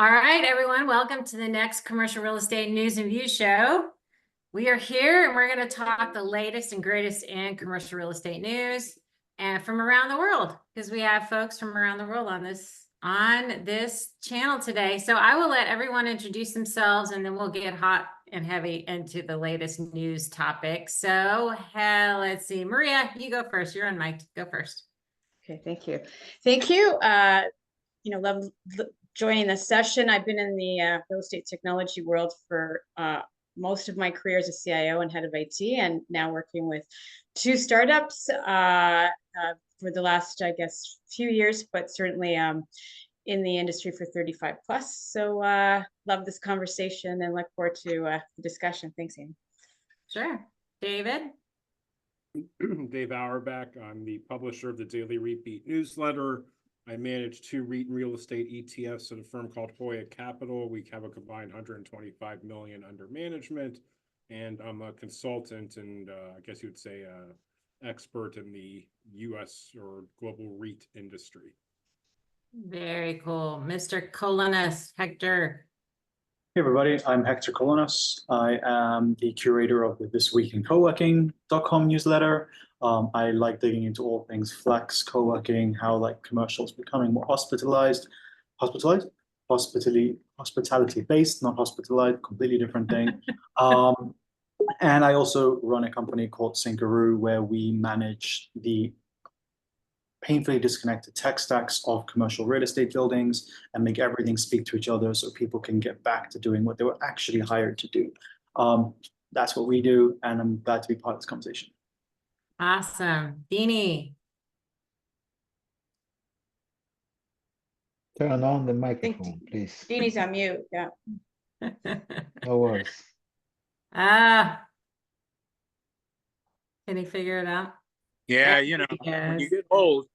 All right, everyone, welcome to the next Commercial Real Estate News and Views show. We are here and we're going to talk the latest and greatest in commercial real estate news and from around the world, because we have folks from around the world on this channel today. So I will let everyone introduce themselves and then we'll get hot and heavy into the latest news topics. So let's see, Maria, you go first. You're on mic. Go first. Okay, thank you. Thank you. Love joining this session. I've been in the real estate technology world for most of my career as a CIO and head of IT, and now working with two startups for the last, I guess, few years, but certainly in the industry for 35 plus. So love this conversation and look forward to the discussion. Thanks, Amy. Sure. David? Dave Auerbach. I'm the publisher of the Daily Repeat newsletter. I manage two REIT and real estate ETFs at a firm called Hoya Capital. We have a combined 125 million under management, and I'm a consultant and I guess you would say expert in the US or global REIT industry. Very cool. Mr. Colinas, Hector. Hey everybody, I'm Hector Colinas. I am the curator of the thisweekincoworking.com newsletter. I like digging into all things flex, co-working, how like commercials becoming more hospitality based, not hospitalized, completely different thing. And I also run a company called CRE where we manage the painfully disconnected tech stacks of commercial real estate buildings and make everything speak to each other so people can get back to doing what they were actually hired to do. That's what we do, and I'm glad to be part of this conversation. Awesome. Deanie. Turn on the microphone, please. Deanie's on mute, yeah. No worries. Can he figure it out? Yeah, when you get old,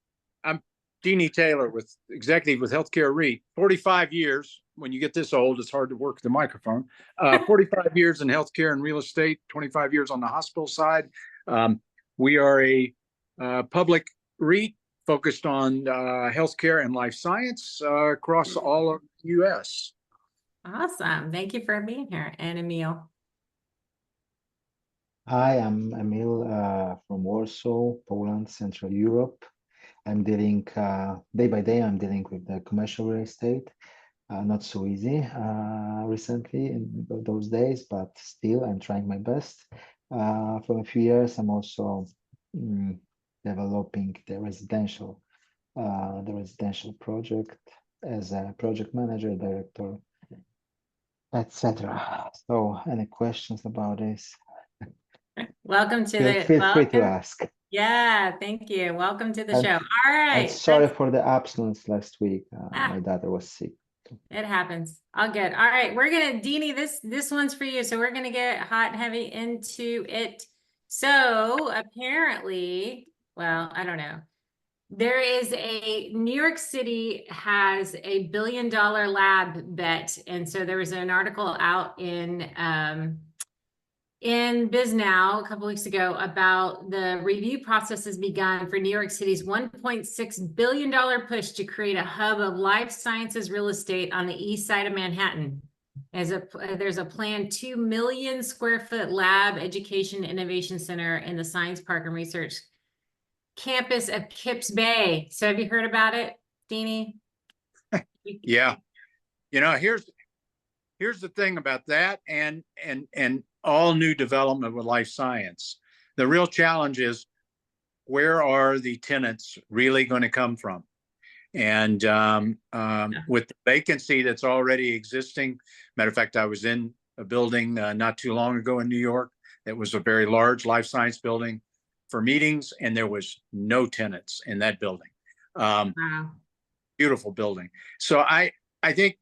I'm Deanie Taylor with executive with Healthcare REIT. 45 years. When you get this old, it's hard to work the microphone. 45 years in healthcare and real estate, 25 years on the hospital side. We are a public REIT focused on healthcare and life science across all of the U.S. Awesome. Thank you for being here. And Emil. Hi, I'm Emil from Warsaw, Poland, Central Europe. I'm dealing day by day, I'm dealing with the commercial real estate. Not so easy recently in those days, but still I'm trying my best. For a few years, I'm also developing the residential project as a project manager, director, etc. So any questions about this? Welcome to Feel free to ask. Yeah, thank you. Welcome to the show. All right. And sorry for the absence last week. My daughter was sick. It happens. All good. All right, we're gonna Deanie, this one's for you. So we're gonna get hot and heavy into it. So apparently, well, I don't know. There is New York City has a $1 billion lab bet. And so there was an article out in BizNow a couple weeks ago about the review process has begun for New York City's $1.6 billion push to create a hub of life sciences real estate on the east side of Manhattan. There's a planned 2 million square foot lab education innovation center in the Science Park and Research campus of Kips Bay. So have you heard about it, Deanie? Yeah. Here's the thing about that and all new development with life science. The real challenge is, where are the tenants really going to come from? And with the vacancy that's already existing, matter of fact, I was in a building not too long ago in New York that was a very large life science building for meetings, and there was no tenants in that building. Wow. Beautiful building. So I think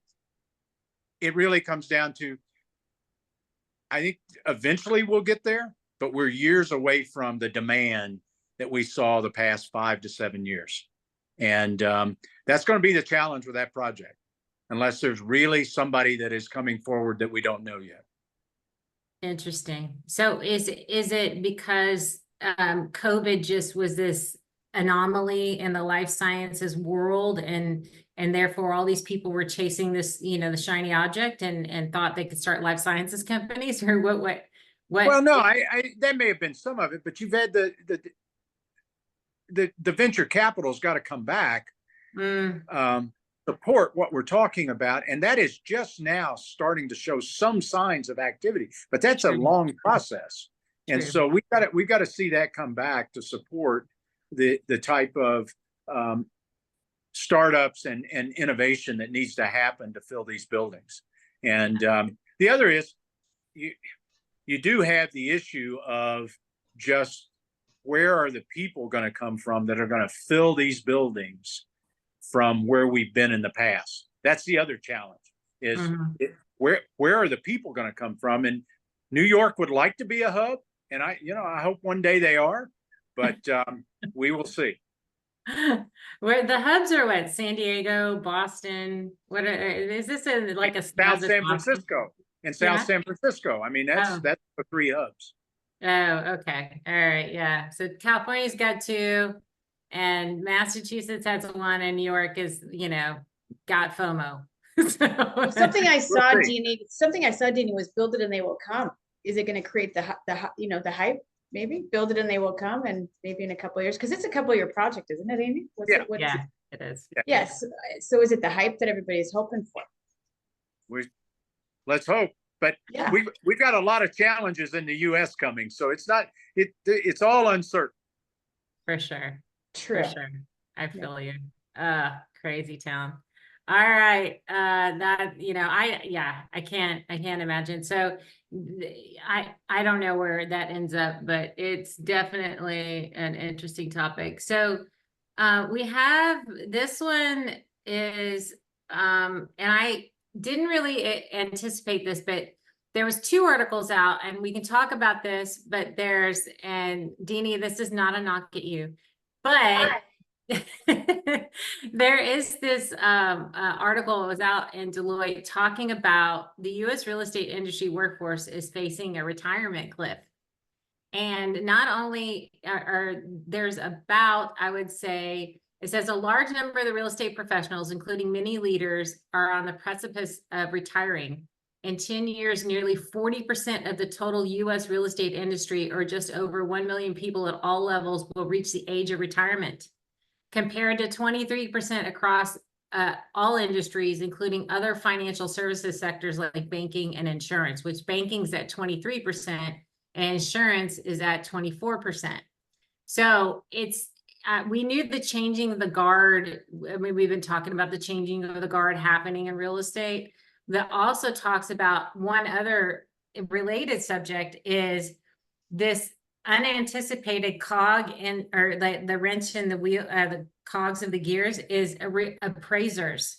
it really comes down to, I think eventually we'll get there, but we're years away from the demand that we saw the past 5 to 7 years. And that's going to be the challenge with that project, unless there's really somebody that is coming forward that we don't know yet. Interesting. So is it because COVID just was this anomaly in the life sciences world, and therefore all these people were chasing this, the shiny object and thought they could start life sciences companies, or what? Well, no, that may have been some of it, but you've had the venture capital's got to come back, support what we're talking about, and that is just now starting to show some signs of activity. But that's a long process, and so we've got to see that come back to support the type of startups and innovation that needs to happen to fill these buildings. And the other is you do have the issue of just where are the people going to come from that are going to fill these buildings from where we've been in the past. That's the other challenge is where are the people going to come from? And New York would like to be a hub. And I hope one day they are, but we will see. Where the hubs are, what? San Diego, Boston. What is this in like a South San Francisco? In South San Francisco. I mean, that's the 3 hubs. Oh, okay. All right. Yeah. So California's got 2, and Massachusetts has 1, and New York is, got FOMO. Something I saw, Deanie, was build it and they will come. Is it going to create the hype? Maybe build it and they will come, and maybe in a couple of years, because it's a couple of year project, isn't it, Amy? It is. Yes. So is it the hype that everybody's hoping for? Let's hope. But we've got a lot of challenges in the U.S. coming, so it's all uncertain. For sure. True. For sure. I feel you. Crazy town. All right. I can't imagine. So I don't know where that ends up, but it's definitely an interesting topic. So we have this one is and I didn't really anticipate this, but there was 2 articles out, and we can talk about this, but and Deanie, this is not a knock at you, but there is this article that was out in Deloitte talking about the U.S. real estate industry workforce is facing a retirement cliff. And not only there's about, I would say, it says a large number of the real estate professionals, including many leaders, are on the precipice of retiring. In 10 years, nearly 40% of the total U.S. real estate industry, or just over 1 million people at all levels, will reach the age of retirement, compared to 23% across all industries, including other financial services sectors like banking and insurance, which banking's at 23% and insurance is at 24%. So we knew the changing of the guard. I mean, we've been talking about the changing of the guard happening in real estate. That also talks about one other related subject is this unanticipated cog or the wrench in the wheel, the cogs of the gears is appraisers.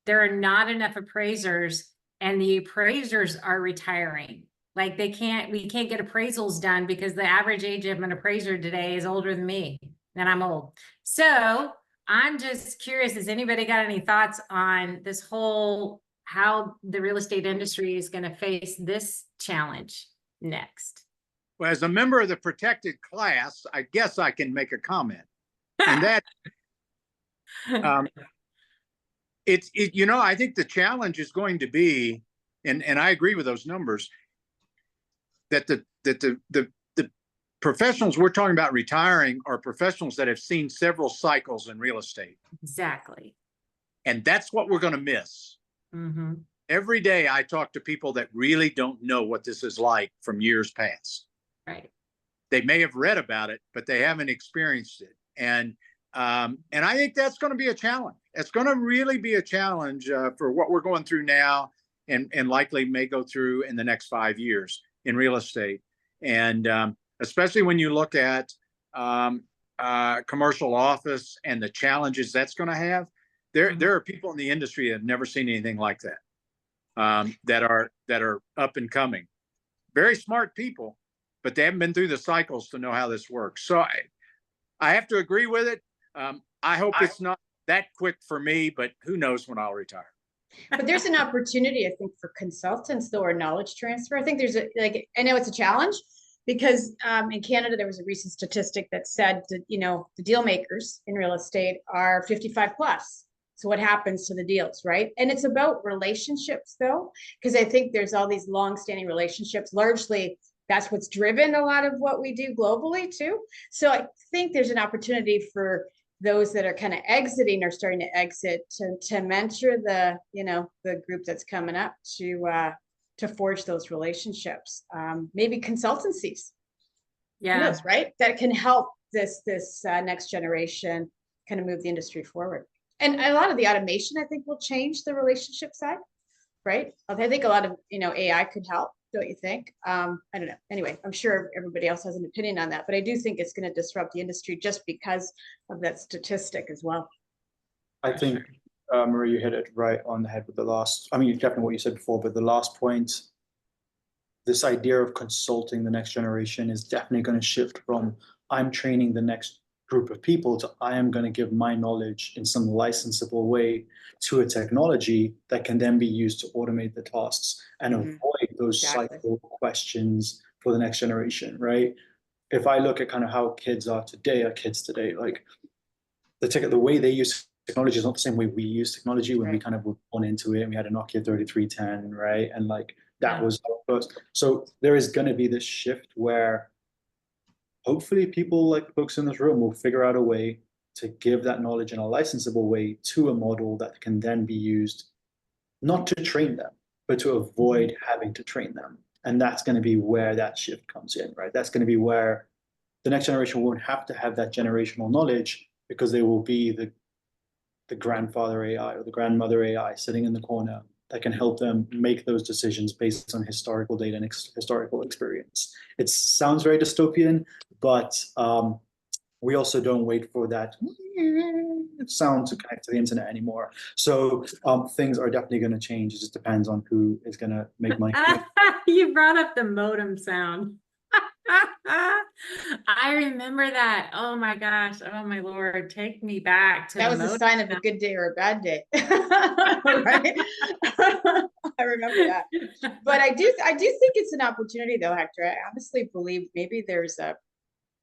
There are not enough appraisers, and the appraisers are retiring. Like we can't get appraisals done because the average age of an appraiser today is older than me, and I'm old. So I'm just curious, has anybody got any thoughts on this whole, how the real estate industry is going to face this challenge next? Well, as a member of the protected class, I guess I can make a comment. And that, I think the challenge is going to be, and I agree with those numbers, that the professionals we're talking about retiring are professionals that have seen several cycles in real estate. Exactly. And that's what we're going to miss. Mm-hmm. Every day I talk to people that really don't know what this is like from years past. Right. They may have read about it, but they haven't experienced it. And I think that's going to be a challenge. It's going to really be a challenge for what we're going through now, and likely may go through in the next 5 years in real estate. And especially when you look at commercial office and the challenges that's going to have, there are people in the industry that have never seen anything like that, that are up and coming. Very smart people, but they haven't been through the cycles to know how this works. So I have to agree with it. I hope it's not that quick for me, but who knows when I'll retire. But there's an opportunity, I think, for consultants, though, or knowledge transfer. I think there's I know it's a challenge, because in Canada, there was a recent statistic that said that, you know, the deal makers in real estate are 55 plus. So what happens to the deals, right? And it's about relationships though, because I think there's all these long-standing relationships. Largely, that's what's driven a lot of what we do globally too. So I think there's an opportunity for those that are kind of exiting or starting to exit to mentor the, you know, the group that's coming up to forge those relationships. Maybe consultancies, who Yeah. knows, right? That can help this next generation kind of move the industry forward. And a lot of the automation, I think, will change the relationship side, right? I think a lot of, you know, AI could help, don't you think? I don't know. Anyway, I'm sure everybody else has an opinion on that, but I do think it's going to disrupt the industry just because of that statistic as well. I think, Marie, you hit it right on the head with the last, I mean, definitely what you said before, but the last point, this idea of consulting the next generation is definitely going to shift from I'm training the next group of people to I am going to give my knowledge in some licensable way to a technology that can then be used to automate the tasks and avoid those Exactly. cycle questions for the next generation, right? If I look at kind of how kids today, like the way they use technology is not the same way we use technology when we Right. kind of were born into it and we had a Nokia 3310, right? And like that Yeah. was how it was. So there is going to be this shift where hopefully people like folks in this room will figure out a way to give that knowledge in a licensable way to a model that can then be used not to train them, but to avoid having to train them. And that's going to be where that shift comes in, right? That's going to be where the next generation won't have to have that generational knowledge because they will be the grandfather AI or the grandmother AI sitting in the corner that can help them make those decisions based on historical data and historical experience. It sounds very dystopian, but we also don't wait for that sound to connect to the internet anymore. So things are definitely going to change. It just depends on who is going to make money. You brought up the modem sound. I remember that. Oh my gosh. Oh my Lord. Take me back to That the was a modem sign of a sound. good day or a bad day, right? I remember that. But I do think it's an opportunity though, Hector. I honestly believe maybe there's a,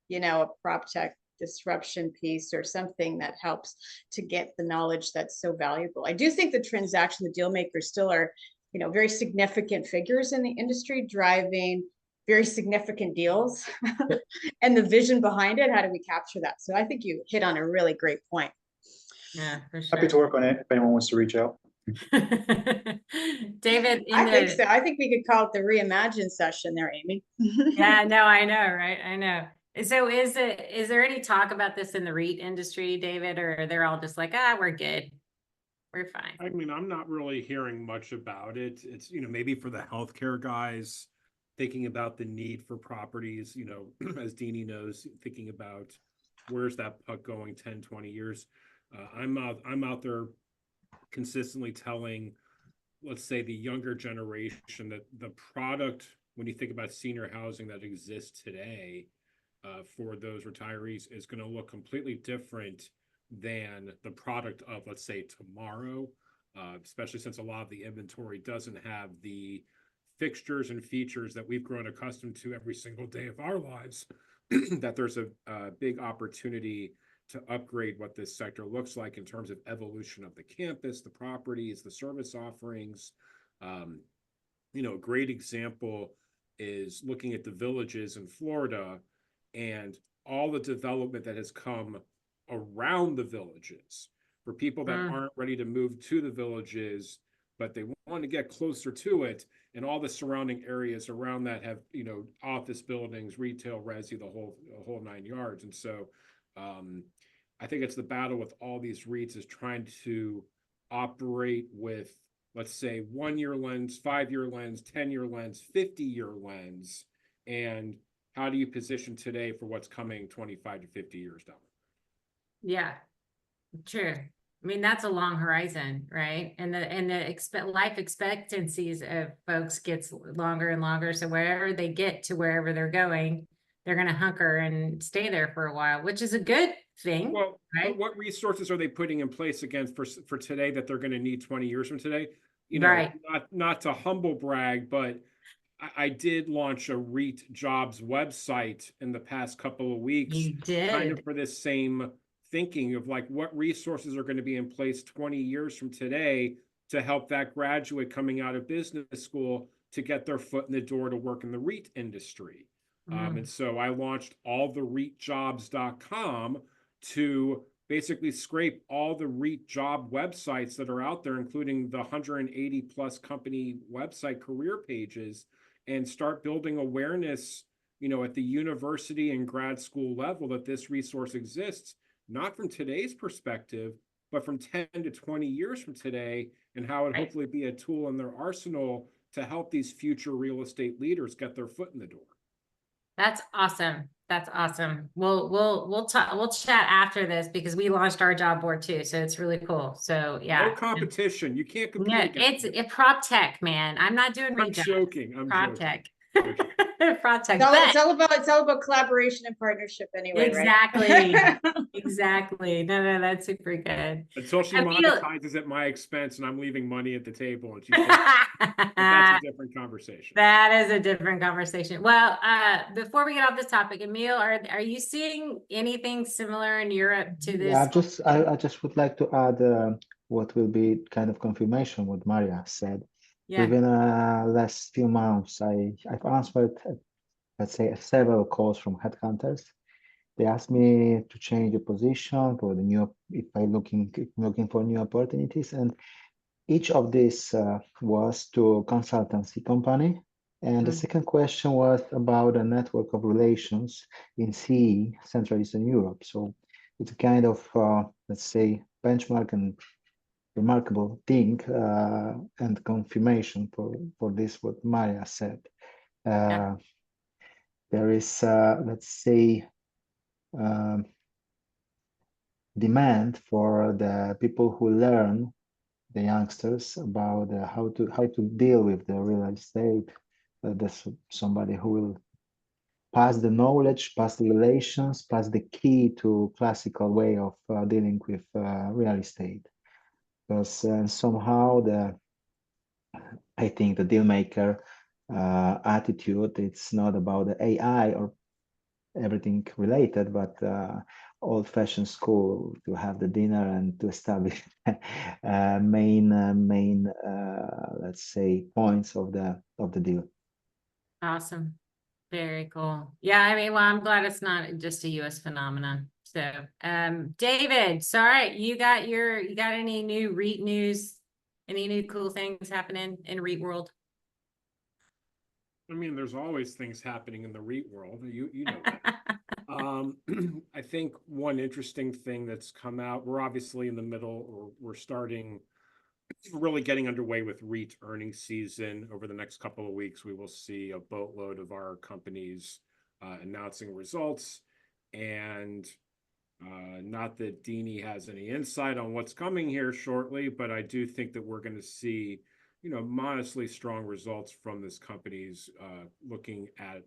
you know, a prop tech disruption piece or something that helps to get the knowledge that's so valuable. I do think the deal makers still are, you know, very significant figures in the industry driving very significant deals and the vision behind it. How do we capture that? So I think you hit on a really great point. Yeah, for Happy to sure. work on it if anyone wants to reach out. David, I think so. I think we could call it the reimagine session there, Amy. Yeah, no, I know, right? I know. So is there any talk about this in the REIT industry, David, or they're all just like, we're good. We're fine. I mean, I'm not really hearing much about it. It's, you know, maybe for the healthcare guys, thinking about the need for properties, you know, as Deanie knows, thinking about where's that puck going 10, 20 years. I'm out there consistently telling, let's say, the younger generation that the product, when you think about senior housing that exists today, for those retirees is going to look completely different than the product of, let's say, tomorrow, especially since a lot of the inventory doesn't have the fixtures and features that we've grown accustomed to every single day of our lives, that there's a big opportunity to upgrade what this sector looks like in terms of evolution of the campus, the properties, the service offerings. You know, a great example is looking at the villages in Florida and all the development that has come around the villages for people that aren't ready to move to the villages, but they want to get closer to it. And all the surrounding areas around that have, you know, office buildings, retail, resi, the whole 9 yards. And so I think it's the battle with all these REITs is trying to operate with, let's say, 1 year lens, 5 year lens, 10-year lens, 50-year lens. And how do you position today for what's coming 25 to 50 years down? Yeah, true. I mean, that's a long horizon, right? And the life expectancies of folks gets longer and longer. So wherever they get to wherever they're going, they're going to hunker and stay there for a while, which is a good thing. Well, right? but what resources are they putting in place again for today that they're going to need 20 years from today? You know, Right. not to humble brag, but I did launch a REIT jobs website in the past couple of weeks, You kind of did. for this same thinking of like what resources are going to be in place 20 years from today to help that graduate coming out of business school to get their foot in the door to work in the REIT industry. And so I launched allthereitjobs.com to basically scrape all the REIT job websites that are out there, including the 180 plus company website career pages, and start building awareness, at the university and grad school level that this resource exists, not from today's perspective, but from 10 to 20 years from today, and how it hopefully be a tool in their arsenal to help these future real estate leaders get their foot in the door. That's awesome. That's awesome. We'll talk, we'll chat after this because we launched our job board too. So it's really cool. So yeah. No competition. You can't compete Yeah, against it's it. a prop tech, man. I'm not doing I'm read jobs. joking. I'm Prop joking. tech. Joking. Prop tech. It's all about collaboration and partnership anyway, Exactly. right? Exactly. No, that's super good. Until she I feel- monetizes at my expense and I'm leaving money at the table and she thinks but that's a different conversation. That is a different conversation. Well, before we get off this topic, Emil, are you seeing anything similar in Europe to this? Yeah, I just would like to add what will be kind of confirmation what Maria said. Yeah. Within last few months, I've answered, let's say, several calls from headhunters. They asked me to change the position for the new, if I'm looking for new opportunities, and each of these was to a consultancy company. And the second question was about a network of relations in CE, Central Eastern Europe. So it's a kind of, let's say, benchmark and remarkable thing and confirmation for this, what Maria said. There is, let's say, demand for the people who learn, the youngsters, about how to deal with the real estate. There's somebody who will pass the knowledge, pass the relations, pass the key to classical way of dealing with real estate. Because somehow I think the deal maker attitude, it's not about the AI or everything related, but old-fashioned school to have the dinner and to establish main let's say points of the deal. Awesome. Very cool. Yeah, I mean, well, I'm glad it's not just a US phenomenon. So, David, sorry, you got any new REIT news? Any new cool things happening in REIT world? I mean, there's always things happening in the REIT world. You know that. I think one interesting thing that's come out, we're obviously in the middle, or we're starting really getting underway with REIT earnings season. Over the next couple of weeks, we will see a boatload of our companies announcing results. And not that Deanie has any insight on what's coming here shortly, but I do think that we're going to see, modestly strong results from this company's looking at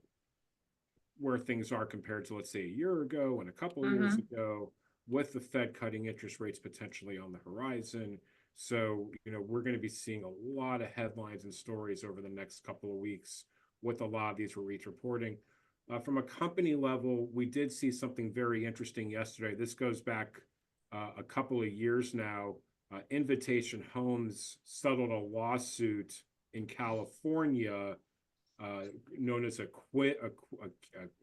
where things are compared to, let's say, a year ago and a couple of years ago, with the Fed cutting interest rates potentially on the horizon. So, we're going to be seeing a lot of headlines and stories over the next couple of weeks with a lot of these REITs reporting. From a company level, we did see something very interesting yesterday. This goes back a couple of years now. Invitation Homes settled a lawsuit in California known as I'm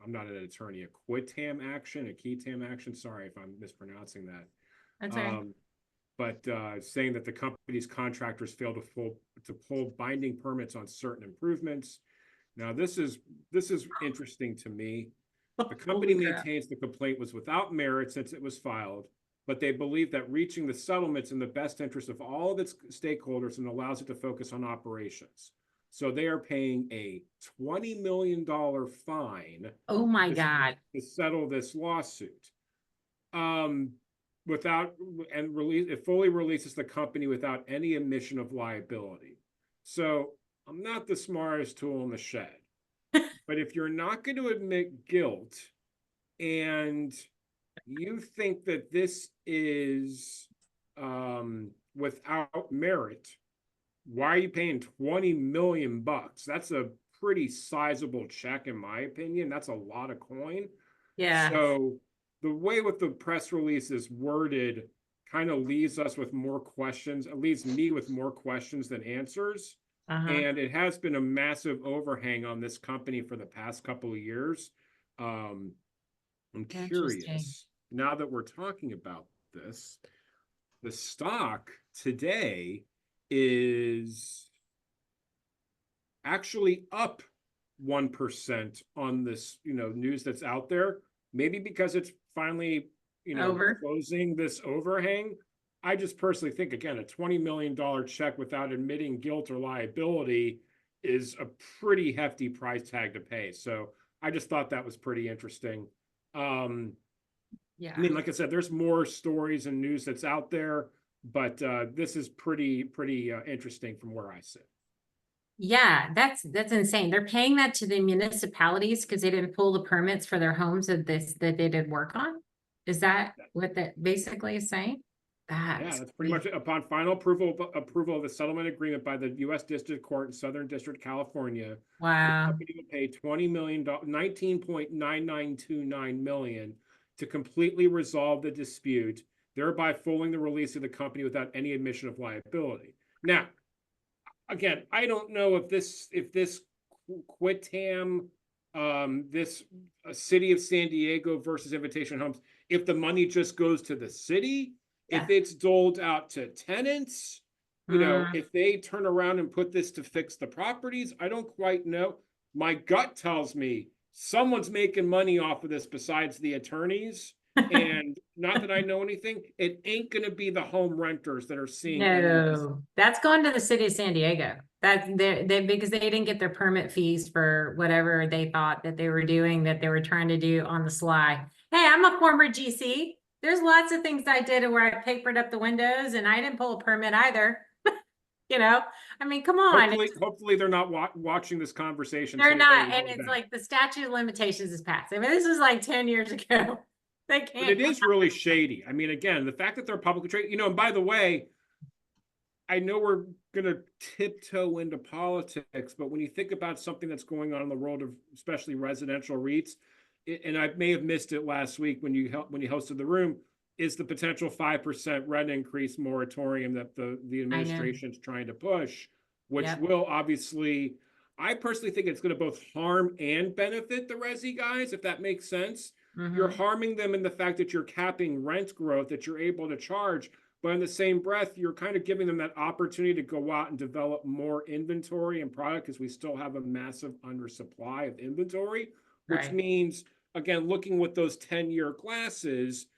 not an attorney, a quitam action, a quitam action. Sorry if I'm mispronouncing that. That's right. But saying that the company's contractors failed to pull binding permits on certain improvements. Now, this is interesting to me. The company maintains the complaint was without merit since it was filed, but they believe that reaching the settlement's in the best interest of all of its stakeholders and allows it to focus on operations. So they are paying a $20 million fine. Oh my God. To settle this lawsuit. It fully releases the company without any admission of liability. So I'm not the smartest tool in the shed, but if you're not going to admit guilt and you think that this is without merit, why are you paying $20 million? That's a pretty sizable check, in my opinion. That's a lot of coin. Yeah. So the way with the press release is worded kind of leaves us with more questions, it leaves me with more questions than answers. And it has been a massive overhang on this company for the past couple of years. I'm Interesting. curious, now that we're talking about this, the stock today is actually up 1% on this, news that's out there. Maybe because it's finally, Over. closing this overhang. I just personally think, again, a $20 million check without admitting guilt or liability is a pretty hefty price tag to pay. So I just thought that was pretty interesting. Yeah. I mean, like I said, there's more stories and news that's out there, but this is pretty interesting from where I sit. Yeah, that's insane. They're paying that to the municipalities because they didn't pull the permits for their homes that they did work on. Is that what that basically is saying? That's pretty much it. Upon final approval of the settlement agreement by the U.S. District Court in Southern District, California, the Wow. company will pay $20 million, $19.9929 million to completely resolve the dispute, thereby fulfilling the release of the company without any admission of liability. Now, again, I don't know if this Quitam, this City of San Diego versus Invitation Homes, if the money just goes to the city, if it's doled out to tenants, if they turn around and put this to fix the properties, I don't quite know. My gut tells me someone's making money off of this besides the attorneys. And not that I know anything, it ain't going to be the home renters that are seeing any of this. No, that's gone to the city of San Diego. That's they because they didn't get their permit fees for whatever they thought that they were doing, that they were trying to do on the sly. Hey, I'm a former GC. There's lots of things I did where I papered up the windows and I didn't pull a permit either. I mean, come on. Hopefully they're not watching this conversation. They're not, and it's like the statute of limitations is passed. I mean, this is like 10 years ago. They can't. But it is really shady. I mean, again, the fact that they're publicly traded, and by the way, I know we're going to tiptoe into politics, but when you think about something that's going on in the world of especially residential REITs, and I may have missed it last week when you hosted the room, is the potential 5% rent increase moratorium that the administration is trying to push, which will obviously, I personally think it's going to both harm and benefit the resi guys, if that makes sense. You're harming them in the fact that you're capping rent growth that you're able to charge, but in the same breath, you're kind of giving them that opportunity to go out and develop more inventory and product because we still have a massive undersupply of inventory, which means, again, looking with those 10-year glasses,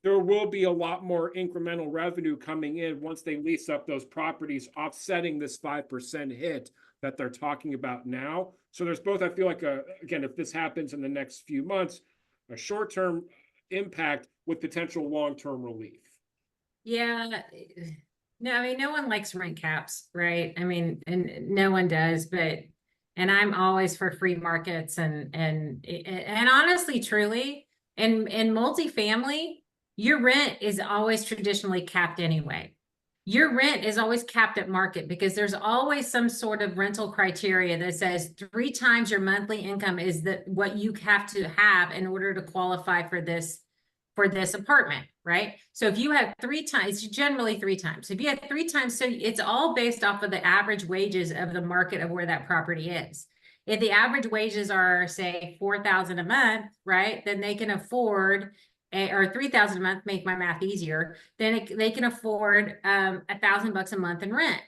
there will be a lot more incremental revenue coming in once they lease up those properties, offsetting this 5% hit that they're talking about now. So there's both, I feel like, again, if this happens in the next few months, a short-term impact with potential long-term relief. Yeah. No, I mean, no one likes rent caps, right? I mean, and no one does, and I'm always for free markets and honestly, truly, in multifamily, your rent is always traditionally capped anyway. Your rent is always capped at market because there's always some sort of rental criteria that says 3 times your monthly income is what you have to have in order to qualify for this apartment, right? So if you have 3 times, generally 3 times. If you have 3 times, so it's all based off of the average wages of the market of where that property is. If the average wages are, say, $4,000 a month, right, then they can afford or $3,000 a month, make my math easier, then they can afford $1,000 a month in rent,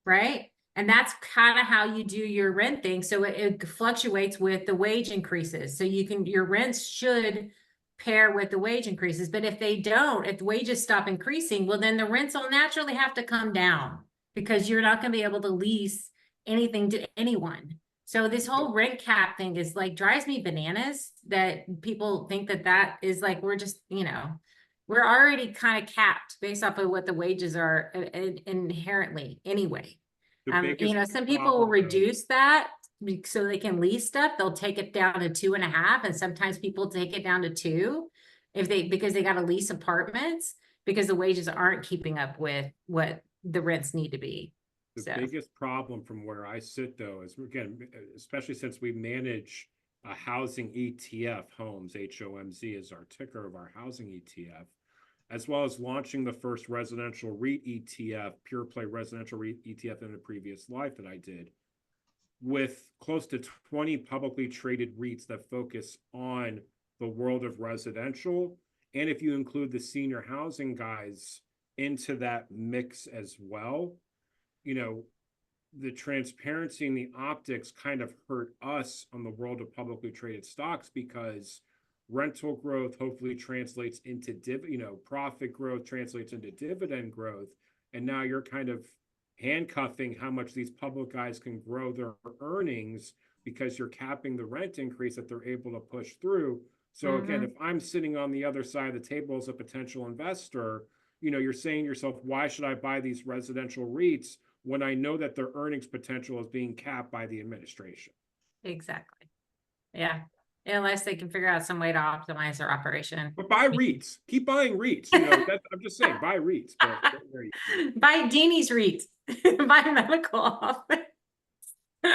right? And that's kind of how you do your rent thing. So it fluctuates with the wage increases. So your rents should pair with the wage increases. But if they don't, if wages stop increasing, well, then the rents will naturally have to come down because you're not going to be able to lease anything to anyone. So this whole rent cap thing is like drives me bananas that people think that is like, we're just, we're already kind of capped based off of what the wages are inherently anyway. Some people will reduce that so they can lease stuff. They'll take it down to 2.5, and sometimes people take it down to 2 because they got to lease apartments because the wages aren't keeping up with what the rents need to be. The So, biggest problem from where I sit though is, again, especially since we manage a housing ETF, Homes, HOMZ is our ticker of our housing ETF, as well as launching the first residential REIT ETF, pure play residential REIT ETF in a previous life that I did, with close to 20 publicly traded REITs that focus on the world of residential. And if you include the senior housing guys into that mix as well, you know, the transparency and the optics kind of hurt us on the world of publicly traded stocks, because rental growth hopefully translates into profit growth translates into dividend growth. And now you're kind of handcuffing how much these public guys can grow their earnings, because you're capping the rent increase that they're able to push through. So again, if I'm sitting on the other side of the table as a potential investor, you're saying to yourself, why should I buy these residential REITs when I know that their earnings potential is being capped by the administration? exactly. Yeah. Unless they can figure out some way to optimize their operation. But buy REITs. Keep buying REITs. I'm just saying, buy REITs. But there you go. Buy Deanie's REIT. Buy medical office. Okay.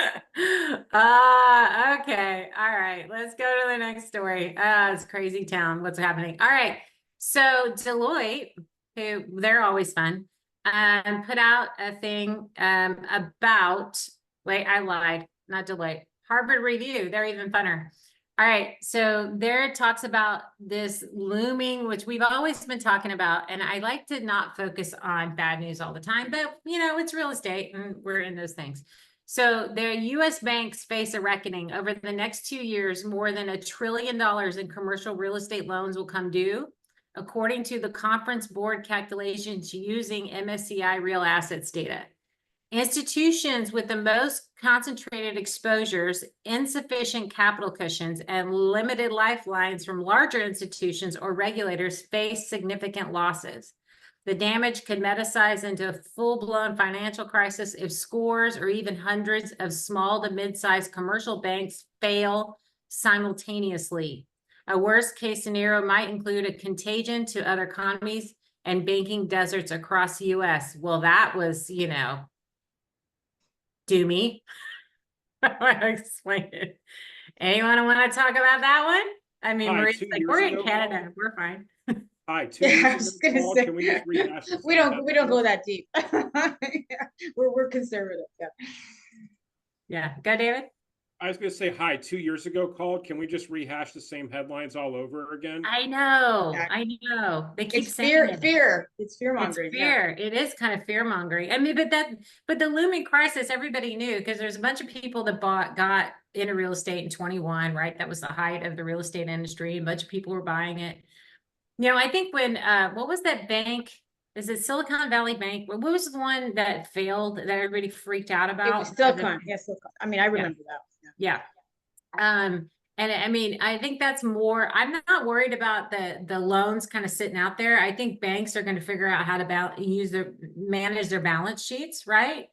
All right. Let's go to the next story. It's crazy town. What's happening? All right. So Deloitte, who they're always fun, put out a thing about, wait, I lied, not Deloitte, Harvard Review. They're even funner. All right, so there it talks about this looming, which we've always been talking about, and I like to not focus on bad news all the time, but it's real estate and we're in those things. So their US banks face a reckoning. Over the next 2 years, more than $1 trillion in commercial real estate loans will come due, according to the Conference Board calculations using MSCI real assets data. Institutions with the most concentrated exposures, insufficient capital cushions, and limited lifelines from larger institutions or regulators face significant losses. The damage could metasize into a full-blown financial crisis if scores or even hundreds of small to mid-sized commercial banks fail simultaneously. A worst-case scenario might include a contagion to other economies and banking deserts across the U.S. Well, that was, doomy. I'll explain it. Anyone want to talk about that one? I mean, Hi, Maria's 2 like, years we're in ago, Canada, we're fine. Hi, 2 Yeah, I years was ago, just gonna Paul, say, can we just rehash this we again? don't go that deep. Yeah, we're conservative, yeah. Yeah, go David. I was going to say, hi, 2 years ago called. Can we just rehash the same headlines all over again? I know, Yeah. I know. They keep It's saying fear, it. it's fear It's mongering, yeah. fear. It is kind of fear mongering. I mean, but the looming crisis, everybody knew, because there's a bunch of people that got into real estate in 21, right? That was the height of the real estate industry. A bunch of people were buying it. I think when, what was that bank? Is it Silicon Valley Bank? What was the one that failed that everybody freaked out It about? was Silicon, yeah, Silicon. I mean, I remember that. Yeah. And I mean, I think that's more, I'm not worried about the loans kind of sitting out there. I think banks are going to figure out how to manage their balance sheets, right?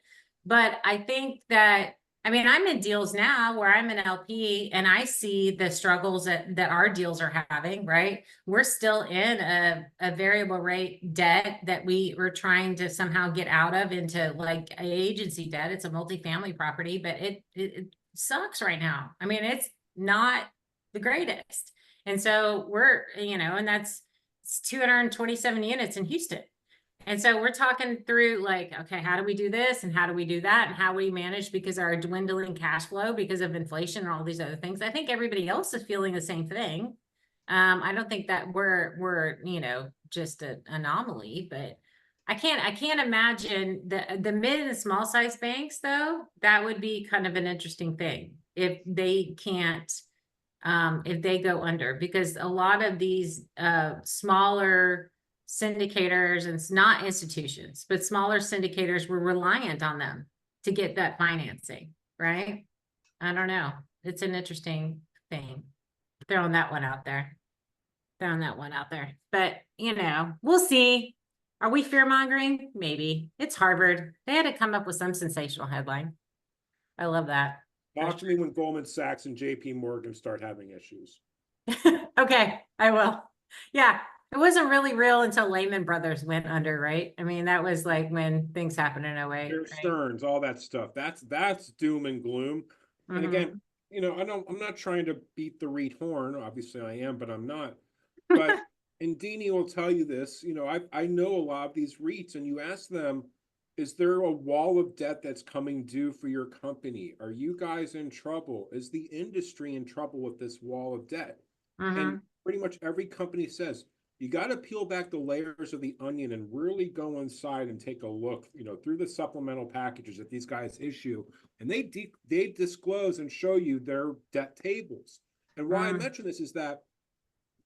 But I think that, I mean, I'm in deals now where I'm an LP and I see the struggles that our deals are having, right? We're still in a variable rate debt that we were trying to somehow get out of into like an agency debt. It's a multifamily property, but it sucks right now. I mean, it's not the greatest. And so we're, and it's 227 units in Houston. And so we're talking through like, okay, how do we do this? And how do we do that? And how we manage because our dwindling cash flow because of inflation and all these other things. I think everybody else is feeling the same thing. I don't think that we're, just an anomaly, but I can't imagine the mid and small size banks though. That would be kind of an interesting thing if they can't, if they go under, because a lot of these smaller syndicators, and it's not institutions, but smaller syndicators were reliant on them to get that financing, right? I don't know. It's an interesting thing. Throwing that one out there. But, we'll see. Are we fear mongering? Maybe. It's Harvard. They had to come up with some sensational headline. I love that. Talk to me when Goldman Sachs and JP Morgan start having issues. Okay, I will. Yeah, It wasn't really real until Lehman Brothers went under, right? I mean, that was like when things happened in 08, Bear right? Stearns, all that stuff. That's doom and gloom. And again, Mhm. I'm not trying to beat the REIT horn. Obviously I am, but I'm not. But and Deanie will tell you this, I know a lot of these REITs, and you ask them, is there a wall of debt that's coming due for your company? Are you guys in trouble? Is the industry in trouble with this wall of debt? And Mhm. pretty much every company says, you got to peel back the layers of the onion and really go inside and take a look, through the supplemental packages that these guys issue, and they disclose and show you their debt tables. And why I Mm. mention this is that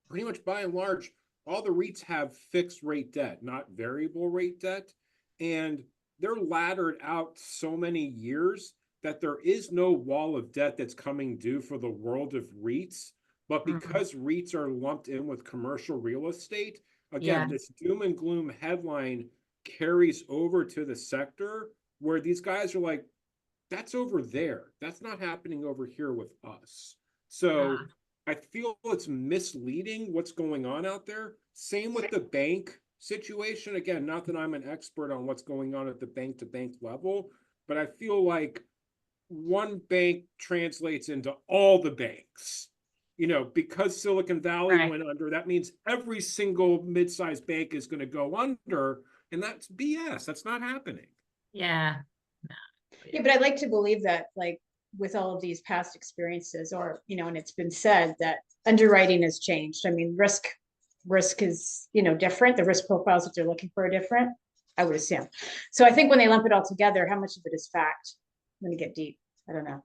pretty much by and large, all the REITs have fixed rate debt, not variable rate debt, and they're laddered out so many years that there is no wall of debt that's coming due for the world of REITs. But Mhm. because REITs are lumped in with commercial real estate, again, Yes. this doom and gloom headline carries over to the sector where these guys are like, that's over there. That's not happening over here with us. So Ah, I feel it's misleading what's going on out there. Same with the bank situation. Again, not that I'm an expert on what's going on at the bank to bank level, but I feel like one bank translates into all the banks. Because Silicon Valley right. went under, that means every single mid-sized bank is going to go under, and that's BS. That's not happening. Yeah. Yeah, but I'd like to believe that, like, with all of these past experiences, or, and it's been said that underwriting has changed. I mean, risk is, different. The risk profiles that they're looking for are different, I would assume. So I think when they lump it all together, how much of it is fact? I'm gonna get deep. I don't know.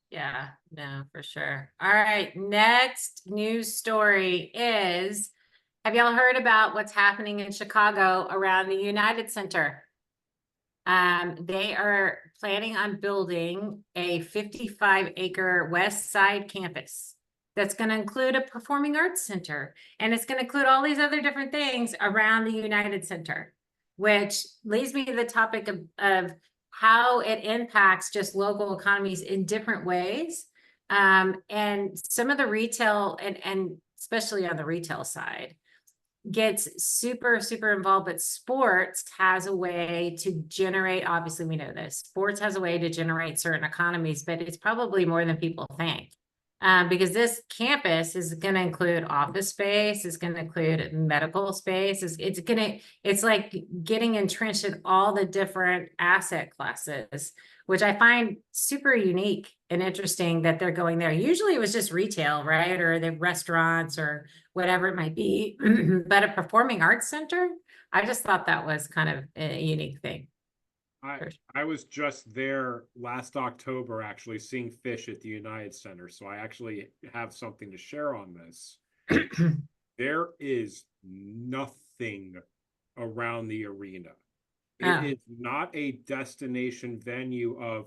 Yeah, no, for sure. All right, next news story is, have y'all heard about what's happening in Chicago around the United Center? They are planning on building a 55-acre West Side campus that's going to include a performing arts center, and it's going to include all these other different things around the United Center, which leads me to the topic of how it impacts just local economies in different ways. And some of the retail and especially on the retail side gets super, super involved, but sports has a way to generate, obviously we know this, sports has a way to generate certain economies, but it's probably more than people think. Because this campus is going to include office space, it's going to include medical space, it's like getting entrenched in all the different asset classes, which I find super unique and interesting that they're going there. Usually it was just retail, right? Or the restaurants or whatever it might be. But a performing arts center, I just thought that was kind of a unique thing. I I was just there last October actually seeing Fish at the United Center, so I actually have something to share on this. There is nothing around the arena. It Oh, is not a destination venue of,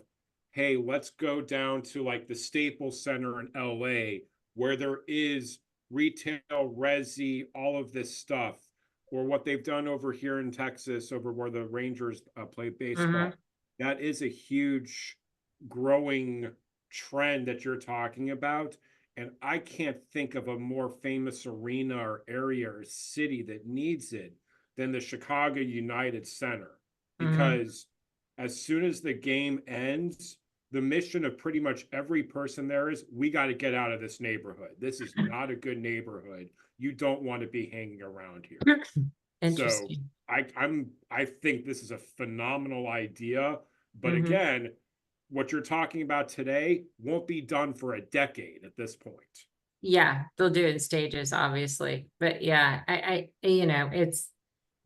hey, let's go down to like the Staples Center in LA where there is retail, resi, all of this stuff, or what they've done over here in Texas, over where the Rangers play mhm. baseball. That is a huge growing trend that you're talking about. And I can't think of a more famous arena or area or city that needs it than the Chicago United Center. Mhm. Because as soon as the game ends, the mission of pretty much every person there is, we got to get out of this neighborhood. This is not a good neighborhood. You don't want to be hanging around here. So Interesting. I think this is a phenomenal idea. But Mhm. again, what you're talking about today won't be done for a decade at this point. Yeah, they'll do it in stages, obviously. But yeah, it's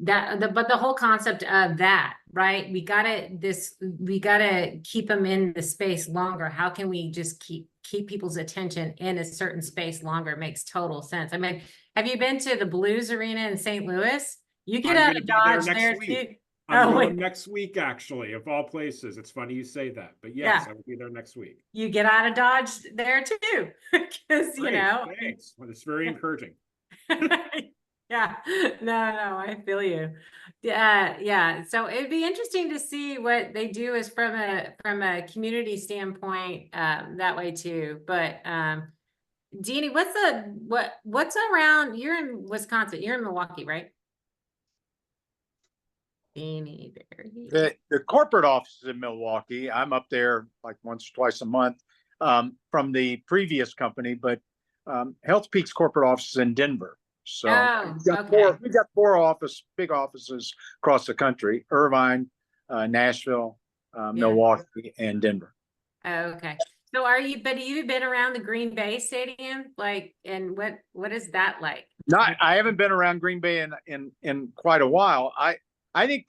but the whole concept of that, right? We gotta keep them in the space longer. How can we just keep people's attention in a certain space longer? It makes total sense. I mean, have you been to the Blues Arena in St. Louis? You get I'm out going to of be there Dodge next there week. too. I'm Oh, going wait, next week, actually, of all places. It's funny you say that, but yes, yeah, I will be there next week. you get out of Dodge there too, because Great, thanks. Well, it's very encouraging. Yeah, no, I feel you. Yeah, yeah. So it'd be interesting to see what they do is from a community standpoint, that way too. But Deanie, what's around, you're in Wisconsin, you're in Milwaukee, right? Deanie, there he is. The corporate office is in Milwaukee. I'm up there like once or twice a month from the previous company, but Health Peak's corporate office is in Denver. So Oh, we've got four big offices across the country: Irvine, Nashville, Milwaukee, and Denver. Oh, okay. So but you've been around the Green Bay Stadium, like, and what is that like? I haven't been around Green Bay in quite a while. I think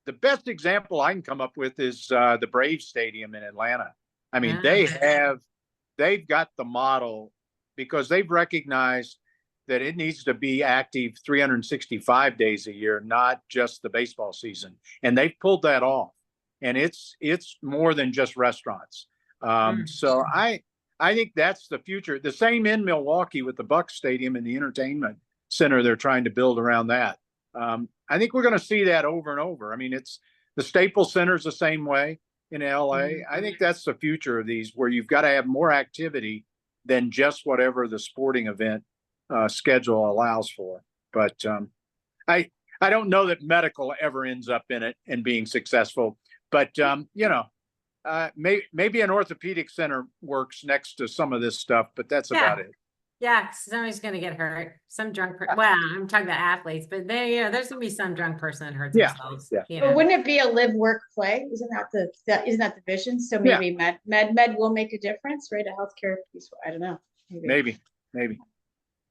the best example I can come up with is the Braves Stadium in Atlanta. I mean, they've got the model because they've recognized that it needs to be active 365 days a year, not just the baseball season. And they've pulled that off. And it's more than just restaurants. So I think that's the future. The same in Milwaukee with the Bucks Stadium and the entertainment center they're trying to build around that. I think we're going to see that over and over. I mean, it's the Staples Center's the same way in LA. I think that's the future of these, where you've got to have more activity than just whatever the sporting event schedule allows for. But I don't know that medical ever ends up in it and being successful. But maybe an orthopedic center works next to some of this stuff, but that's about it. Yeah, somebody's gonna get hurt. Some drunk person. Well, I'm talking about athletes, but there's gonna be some drunk person that hurts themselves. Yeah. You But know? wouldn't it be a live, work, play? Isn't that the vision? So maybe med will make a difference, right? A healthcare piece. I don't know. Maybe.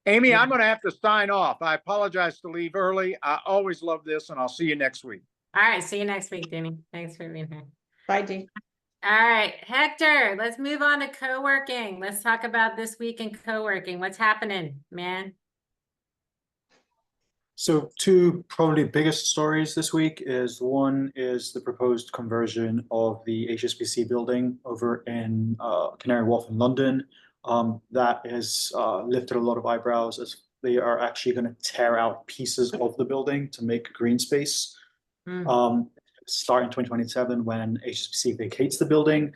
Amy, I'm going to have to sign off. I apologize to leave early. I always love this, and I'll see you next week. All right, see you next week, Denny. Thanks for being here. Bye, Dee. All right, Hector, let's move on to co-working. Let's talk about this week in co-working. What's happening, man? So two probably biggest stories this week is one is the proposed conversion of the HSBC building over in Canary Wharf in London. That has lifted a lot of eyebrows as they are actually going to tear out pieces of the building to make green space. Start in 2027 when HSBC vacates the building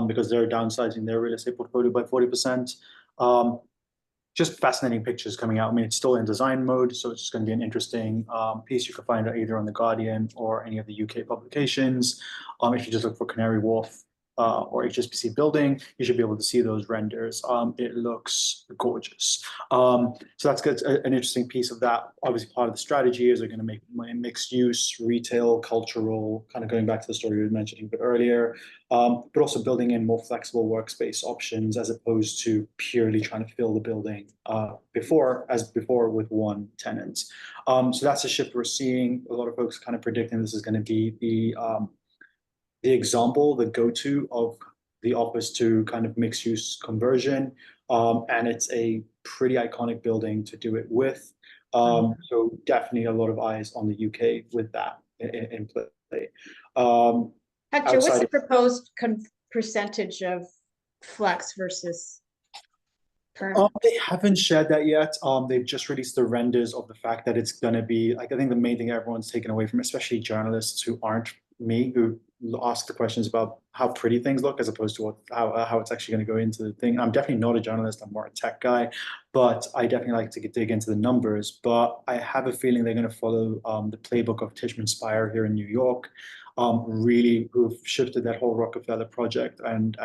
because they're downsizing their real estate portfolio by 40%. Just fascinating pictures coming out. I mean, it's still in design mode, so it's going to be an interesting piece. You can find it either on The Guardian or any of the UK publications. If you just look for Canary Wharf or HSBC building, you should be able to see those renders. It looks gorgeous. So that's good. An interesting piece of that. Obviously, part of the strategy is they're going to make mixed use, retail, cultural, kind of going back to the story we were mentioning a bit earlier, but also building in more flexible workspace options as opposed to purely trying to fill the building before with one tenant. So that's a shift we're seeing. A lot of folks kind of predicting this is going to be the example, the go-to of the office to kind of mixed use conversion. And it's a pretty iconic building to do it with. So definitely a lot of eyes on the UK with that in play. Hector, what's the proposed percentage of flex versus permanent? They haven't shared that yet. They've just released the renders of the fact that it's going to be, like, I think the main thing everyone's taken away from, especially journalists who aren't me, who ask the questions about how pretty things look as opposed to how it's actually going to go into the thing. I'm definitely not a journalist. I'm more a tech guy, but I definitely like to dig into the numbers. But I have a feeling they're going to follow the playbook of Tishman Speyer here in New York, really who've shifted that whole Rockefeller project and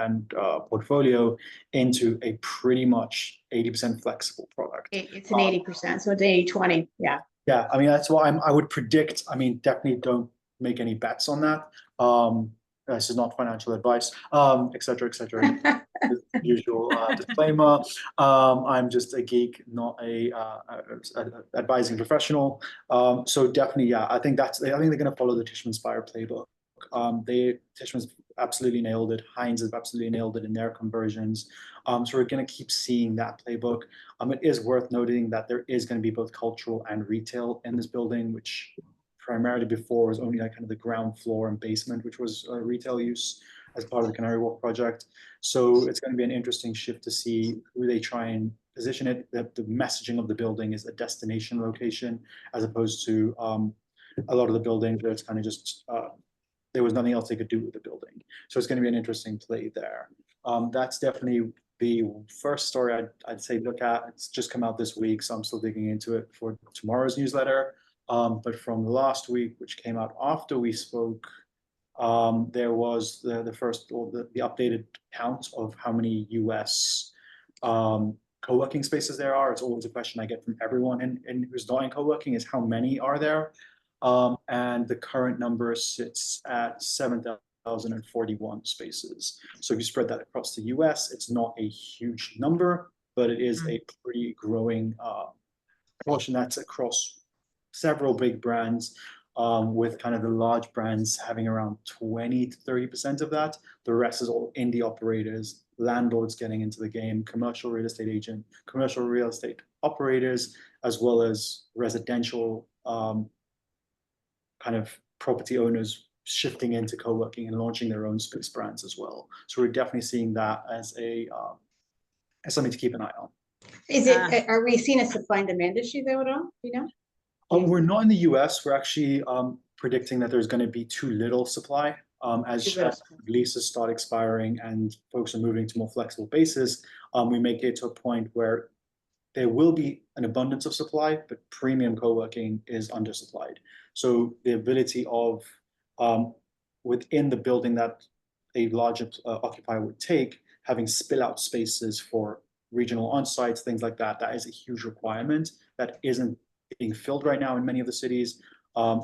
portfolio into a pretty much 80% flexible product. It's an 80%, so it's 80-20. Yeah. Yeah, I mean, that's why I would predict, I mean, definitely don't make any bets on that. This is not financial advice, et cetera, usual disclaimer. I'm just a geek, not a advising professional. So definitely, yeah, I think they're going to follow the Tishman Speyer playbook. Tishman's absolutely nailed it. Heinz have absolutely nailed it in their conversions. So we're going to keep seeing that playbook. It is worth noting that there is going to be both cultural and retail in this building, which primarily before was only like kind of the ground floor and basement, which was retail use as part of the Canary Wharf project. So it's going to be an interesting shift to see who they try and position it. The messaging of the building is a destination location, as opposed to a lot of the buildings where it's kind of just, there was nothing else they could do with the building. So it's going to be an interesting play there. That's definitely The first story I'd say look at, it's just come out this week, so I'm still digging into it for tomorrow's newsletter. But from last week, which came out after we spoke, there was the first, or the updated count of how many US co-working spaces there are. It's always a question I get from everyone in who's not in co-working is how many are there? And the current number sits at 7,041 spaces. So if you spread that across the US, it's not a huge number, but it is a pretty growing portion that's across several big brands, with kind of the large brands having around 20 to 30% of that. The rest is all indie operators, landlords getting into the game, commercial real estate operators, as well as residential kind of property owners shifting into co-working and launching their own space brands as well. So we're definitely seeing that as something to keep an eye on. Is it, are we seeing a supply and demand issue though at all, you know? We're not in the US. We're actually predicting that there's going to be too little supply as leases start expiring and folks are moving to more flexible bases. We may get to a point where there will be an abundance of supply, but premium co-working is undersupplied. So the ability of within the building that a larger occupier would take, having spill out spaces for regional on-sites, things like that, that is a huge requirement that isn't being filled right now in many of the cities,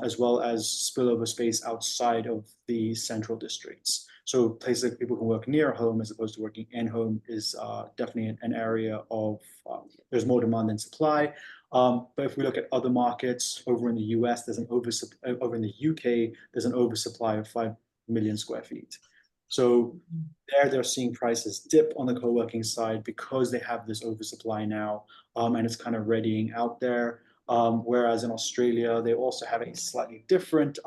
as well as spillover space outside of the central districts. So places that people can work near home as opposed to working in home is definitely an area of, there's more demand than supply. But if we look at other markets over in the US, there's an over in the UK, there's an oversupply of 5 million square feet. So they're seeing prices dip on the co-working side because they have this oversupply now, and it's kind of readying out there. Whereas in Australia, they also have a slightly different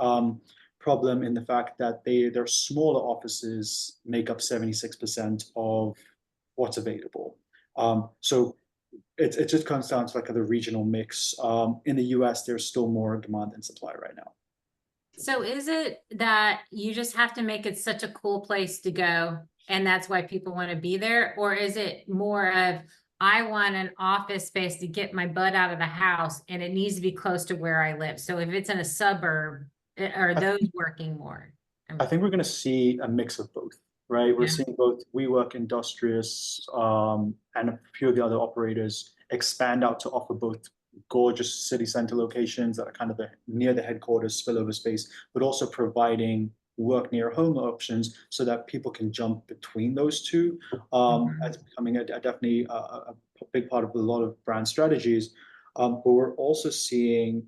problem in the fact that their smaller offices make up 76% of what's available. So it just comes down to like the regional mix. In the US, there's still more demand than supply right now. So is it that you just have to make it such a cool place to go and that's why people want to be there? Or is it more of, I want an office space to get my butt out of the house and it needs to be close to where I live? So if it's in a suburb, are those working more? I think we're going to see a mix of both, right? We're seeing both WeWork, Industrious, and a few of the other operators expand out to offer both gorgeous city center locations that are kind of near the headquarters spillover space, but also providing work near home options so that people can jump between those two. That's becoming definitely a big part of a lot of brand strategies. But we're also seeing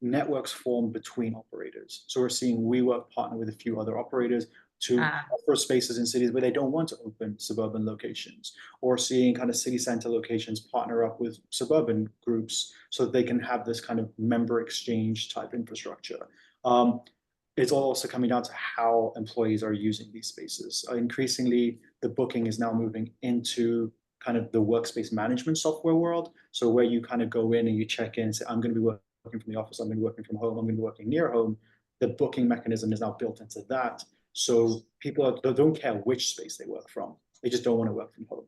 networks form between operators. So we're seeing WeWork partner with a few other operators to offer spaces in cities where they don't want to open suburban locations, or seeing kind of city center locations partner up with suburban groups so that they can have this kind of member exchange type infrastructure. It's also coming down to how employees are using these spaces. Increasingly, the booking is now moving into kind of the workspace management software world. So where you kind of go in and you check in and say, I'm going to be working from the office, I'm going to be working from home, I'm going to be working near home. The booking mechanism is now built into that. So people don't care which space they work from. They just don't want to work from home.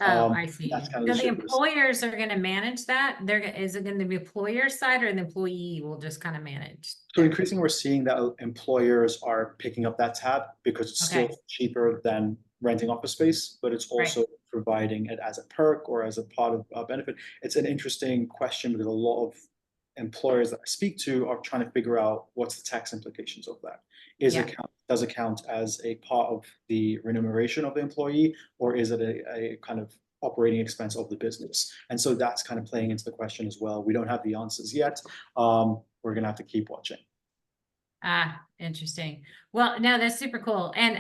I see. That's kind So of the employers are going to manage that. Is it going to be employer side or the employee will just kind of manage? So increasingly, we're seeing that employers are picking up that tab because it's still cheaper than renting office space, but it's also providing it as a perk or as a part of a benefit. It's an interesting question because a lot of employers that I speak to are trying to figure out what's the tax implications of that. Does it count as a part of the remuneration of the employee, or is it a kind of operating expense of the business? And so that's kind of playing into the question as well. We don't have the answers yet. We're going to have to keep watching. Interesting. Well, no, that's super cool. And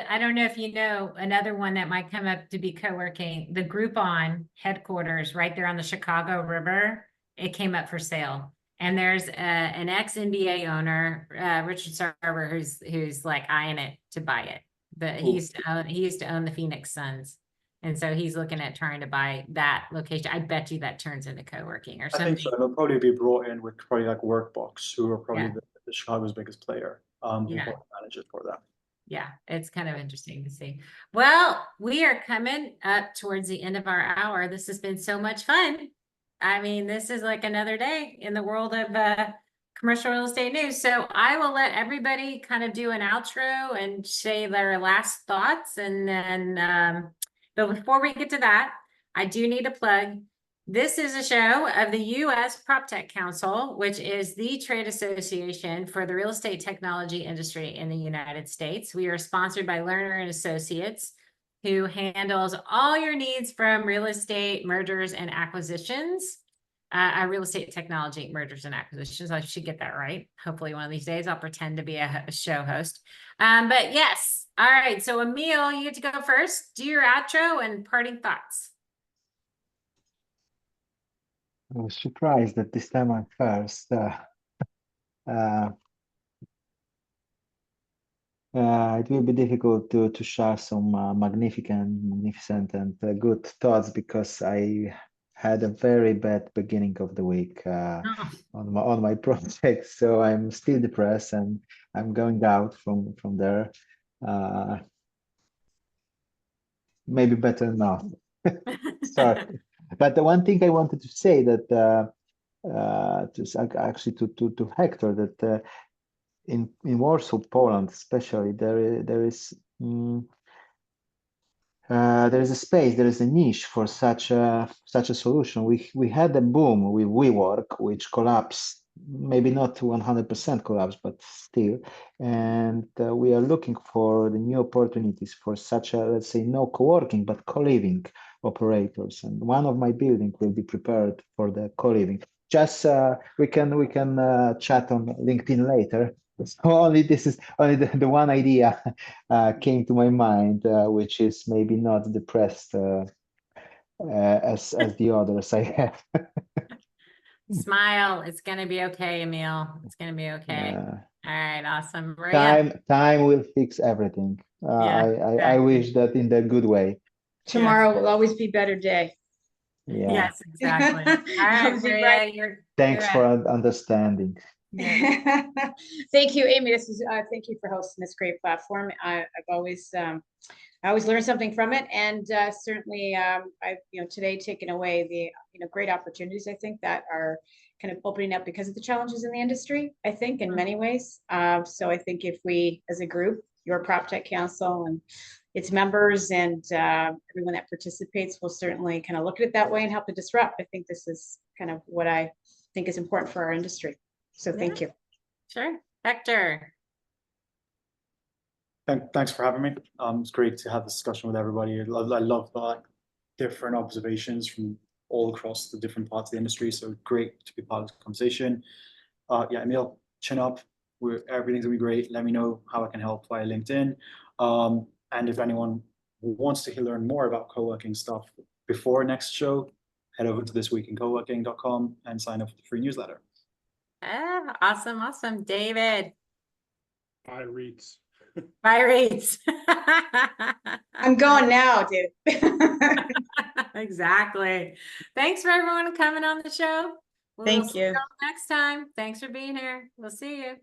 I don't know if you know another one that might come up to be co-working, the Groupon headquarters right there on the Chicago River. It came up for sale. And there's an ex-NBA owner, Richard Sarver, who's like eyeing it to buy it. He used to own the Phoenix Suns. And so he's looking at trying to buy that location. I bet you that turns into co-working or something. I think so. They'll probably be brought in with probably like Workbox, who are probably the Chicago's biggest player, who manager for that. Yeah, it's kind of interesting to see. Well, we are coming up towards the end of our hour. This has been so much fun. I mean, this is like another day in the world of commercial real estate news. So I will let everybody kind of do an outro and say their last thoughts. And then, but before we get to that, I do need a plug. This is a show of the U.S. PropTech Council, which is the trade association for the real estate technology industry in the United States. We are sponsored by Lerner and Associates, who handles all your needs from real estate mergers and acquisitions. Real estate technology mergers and acquisitions. I should get that right. Hopefully one of these days I'll pretend to be a show host. But yes. All right. So Emil, you get to go first. Do your outro and parting thoughts. I was surprised that this time I'm first. It will be difficult to share some magnificent and good thoughts because I had a very bad beginning of the week Oh. on my project. So I'm still depressed and I'm going out from there. Maybe better not. Sorry. But the one thing I wanted to say that actually to Hector that in Warsaw, Poland, especially there is a space, there is a niche for such a solution. We had a boom with WeWork, which collapsed, maybe not to 100% collapse, but still. And we are looking for the new opportunities for such a, let's say, no co-working, but co-living operators. And one of my buildings will be prepared for the co-living. Just we can chat on LinkedIn later. So only the one idea came to my mind, which is maybe not depressed as the others I have. Smile. It's going to be okay, Emil. It's going to be okay. All right. Awesome. Maria. Time will fix everything. Yeah, I exactly. wish that in the good way. Tomorrow will always be better day. Yeah. Yes, exactly. All right, Maria, Thanks you're for up. understanding. Yeah. Thank you, Amy. Thank you for hosting this great platform. I always learn something from it, and certainly I've today taken away the great opportunities I think that are kind of opening up because of the challenges in the industry. I think in many ways. So I think if we, as a group, your PropTech Council and its members and everyone that participates will certainly kind of look at it that way and help to disrupt. I think this is kind of what I think is important for our industry. So thank you. Sure. Hector. Thanks for having me. It's great to have this discussion with everybody. I love the different observations from all across the different parts of the industry. So great to be part of the conversation. Yeah, Emil, chin up. Everything's gonna be great. Let me know how I can help via LinkedIn. And if anyone wants to learn more about co-working stuff before next show, head over to thisweekincoworking.com and sign up for the free newsletter. Awesome. Awesome. David. Bye, REITs. Bye, REITs. I'm going now, dude. Exactly. Thanks for everyone coming on the show. Thank See you. y'all next time. Thanks for being here. We'll see you.